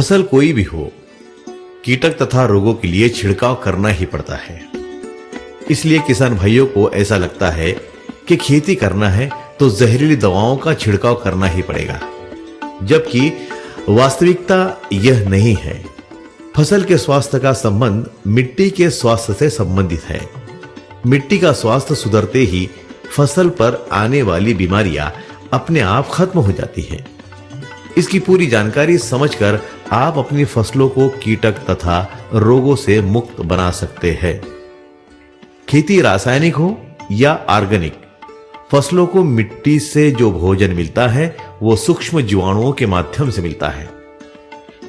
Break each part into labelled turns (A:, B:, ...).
A: फसल कोई भी हो, कीटक तथा रोगों के लिए छिड़काव करना ही पड़ता है। इसलिए किसान भाइयों को ऐसा लगता है कि खेती करना है तो जहरीली दवाओं का छिड़काव करना ही पड़ेगा, जबकि वास्तविकता यह नहीं है। फसल के स्वास्थ्य का संबंध मिट्टी के स्वास्थ्य से संबंधित है। मिट्टी का स्वास्थ्य सुधरते ही फसल पर आने वाली बीमारियां अपने आप खत्म हो जाती हैं। इसकी पूरी जानकारी समझकर आप अपनी फसलों को कीटक तथा रोगों से मुक्त बना सकते हैं। खेती रासायनिक हो या ऑर्गेनिक, फसलों को मिट्टी से जो भोजन मिलता है वो सूक्ष्म जीवाणुओं के माध्यम से मिलता है।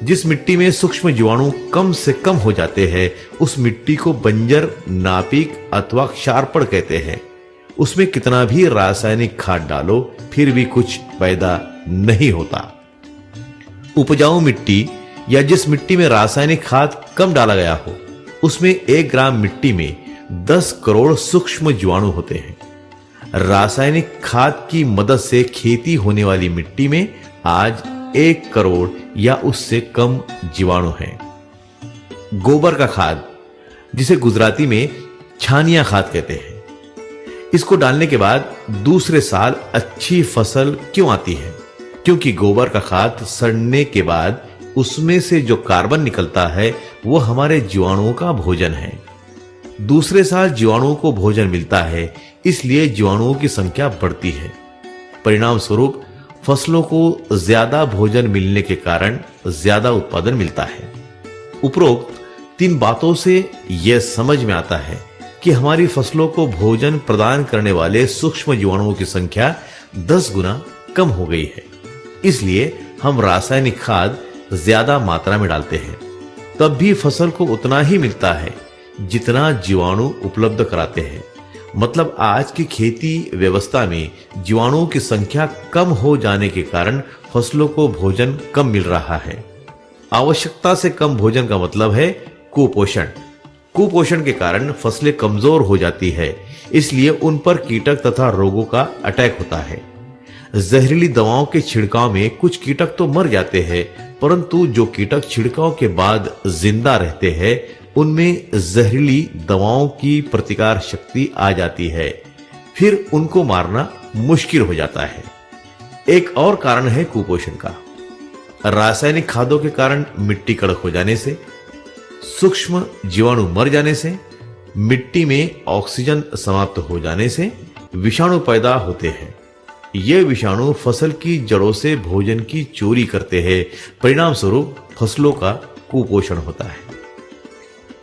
A: जिस मिट्टी में सूक्ष्म जीवाणु कम से कम हो जाते हैं उस मिट्टी को बंजर, नापिक अथवा क्षारपण कहते हैं। उसमें कितना भी रासायनिक खाद डालो फिर भी कुछ पैदा नहीं होता। उपजाऊ मिट्टी या जिस मिट्टी में रासायनिक खाद कम डाला गया हो उसमें 1 ग्राम मिट्टी में 10 करोड़ सूक्ष्म जीवाणु होते हैं। रासायनिक खाद की मदद से खेती होने वाली मिट्टी में आज 1 करोड़ या उससे कम जीवाणु हैं। गोबर का खाद, जिसे गुजराती में छानिया खाद कहते हैं, इसको डालने के बाद दूसरे साल अच्छी फसल क्यों आती है? क्योंकि गोबर का खाद सड़ने के बाद उसमें से जो कार्बन निकलता है वो हमारे जीवाणुओं का भोजन है। दूसरे साल जीवाणुओं को भोजन मिलता है, इसलिए जीवाणुओं की संख्या बढ़ती है। परिणाम स्वरूप फसलों को ज्यादा भोजन मिलने के कारण ज्यादा उत्पादन मिलता है। उपरोक्त 3 बातों से यह समझ में आता है कि हमारी फसलों को भोजन प्रदान करने वाले सूक्ष्म जीवाणुओं की संख्या 10 गुना कम हो गई है। इसलिए हम रासायनिक खाद ज्यादा मात्रा में डालते हैं, तब भी फसल को उतना ही मिलता है जितना जीवाणु उपलब्ध कराते हैं। मतलब आज की खेती व्यवस्था में जीवाणुओं की संख्या कम हो जाने के कारण फसलों को भोजन कम मिल रहा है। आवश्यकता से कम भोजन का मतलब है कुपोषण। कुपोषण के कारण फसलें कमजोर हो जाती है, इसलिए उन पर कीटक तथा रोगों का अटैक होता है। जहरीली दवाओं के छिड़काव में कुछ कीटक तो मर जाते हैं, परंतु जो कीटक छिड़काव के बाद जिंदा रहते हैं उनमें जहरीली दवाओं की प्रतिकार शक्ति आ जाती है, फिर उनको मारना मुश्किल हो जाता है। एक और कारण है कुपोषण का। रासायनिक खादों के कारण मिट्टी कड़क हो जाने से, सूक्ष्म जीवाणु मर जाने से, मिट्टी में ऑक्सीजन समाप्त हो जाने से विषाणु पैदा होते हैं। ये विषाणु फसल की जड़ों से भोजन की चोरी करते हैं। परिणाम स्वरूप फसलों का कुपोषण होता है।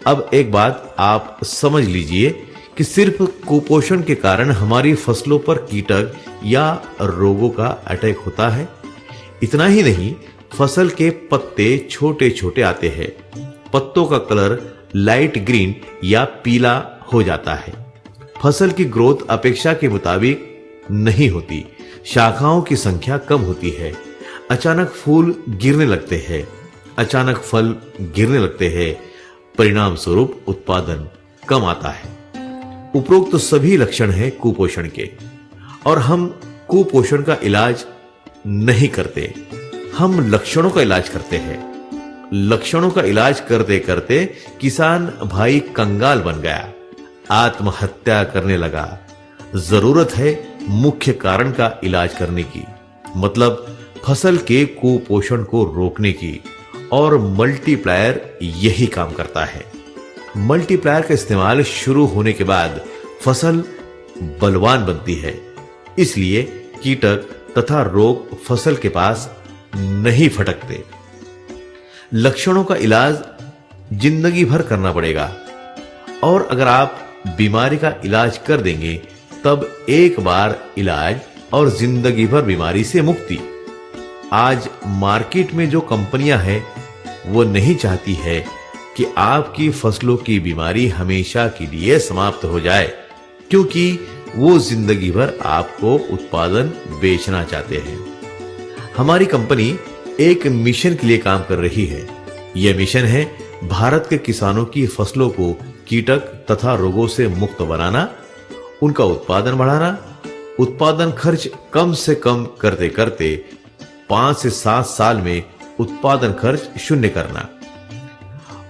A: अब एक बात आप समझ लीजिए कि सिर्फ कुपोषण के कारण हमारी फसलों पर कीटक या रोगों का अटैक होता है। इतना ही नहीं, फसल के पत्ते छोटे छोटे आते हैं, पत्तों का कलर लाइट ग्रीन या पीला हो जाता है, फसल की ग्रोथ अपेक्षा के मुताबिक नहीं होती, शाखाओं की संख्या कम होती है, अचानक फूल गिरने लगते हैं, अचानक फल गिरने लगते हैं, परिणाम स्वरूप उत्पादन कम आता है। उपरोक्त सभी लक्षण हैं कुपोषण के, और हम कुपोषण का इलाज नहीं करते, हम लक्षणों का इलाज करते हैं। लक्षणों का इलाज करते करते किसान भाई कंगाल बन गया, आत्महत्या करने लगा। जरूरत है मुख्य कारण का इलाज करने की, मतलब फसल के कुपोषण को रोकने की, और मल्टीप्लायर यही काम करता है। मल्टीप्लायर का इस्तेमाल शुरू होने के बाद फसल बलवान बनती है, इसलिए कीटक तथा रोग फसल के पास नहीं फटकते। लक्षणों का इलाज जिंदगी भर करना पड़ेगा, और अगर आप बीमारी का इलाज कर देंगे तब एक बार इलाज और जिंदगी भर बीमारी से मुक्ति। आज मार्केट में जो कंपनियां हैं वो नहीं चाहती है कि आपकी फसलों की बीमारी हमेशा के लिए समाप्त हो जाए, क्योंकि वो जिंदगी भर आपको उत्पादन बेचना चाहते हैं। हमारी कंपनी एक मिशन के लिए काम कर रही है। यह मिशन है भारत के किसानों की फसलों को कीटक तथा रोगों से मुक्त बनाना, उनका उत्पादन बढ़ाना, उत्पादन खर्च कम से कम करते करते 5 से 7 साल में उत्पादन खर्च शून्य करना।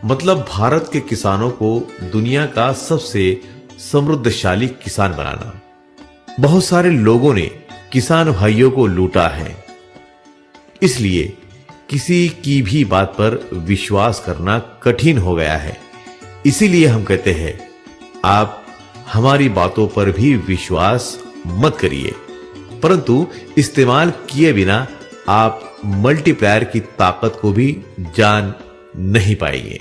A: मतलब भारत के किसानों को दुनिया का सबसे समृद्धशाली किसान बनाना। बहुत सारे लोगों ने किसान भाइयों को लूटा है, इसलिए किसी की भी बात पर विश्वास करना कठिन हो गया है। इसीलिए हम कहते हैं, आप हमारी बातों पर भी विश्वास मत करिए, परंतु इस्तेमाल किए बिना आप मल्टीप्लायर की ताकत को भी जान नहीं पाएंगे।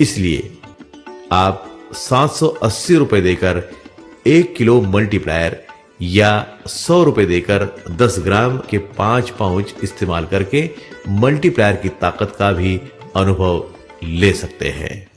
A: इसलिए आप 780 रुपए देकर 1 किलो मल्टीप्लायर या 100 रुपए देकर 10 ग्राम के 5 पाउच इस्तेमाल करके मल्टीप्लायर की ताकत का भी अनुभव ले सकते हैं।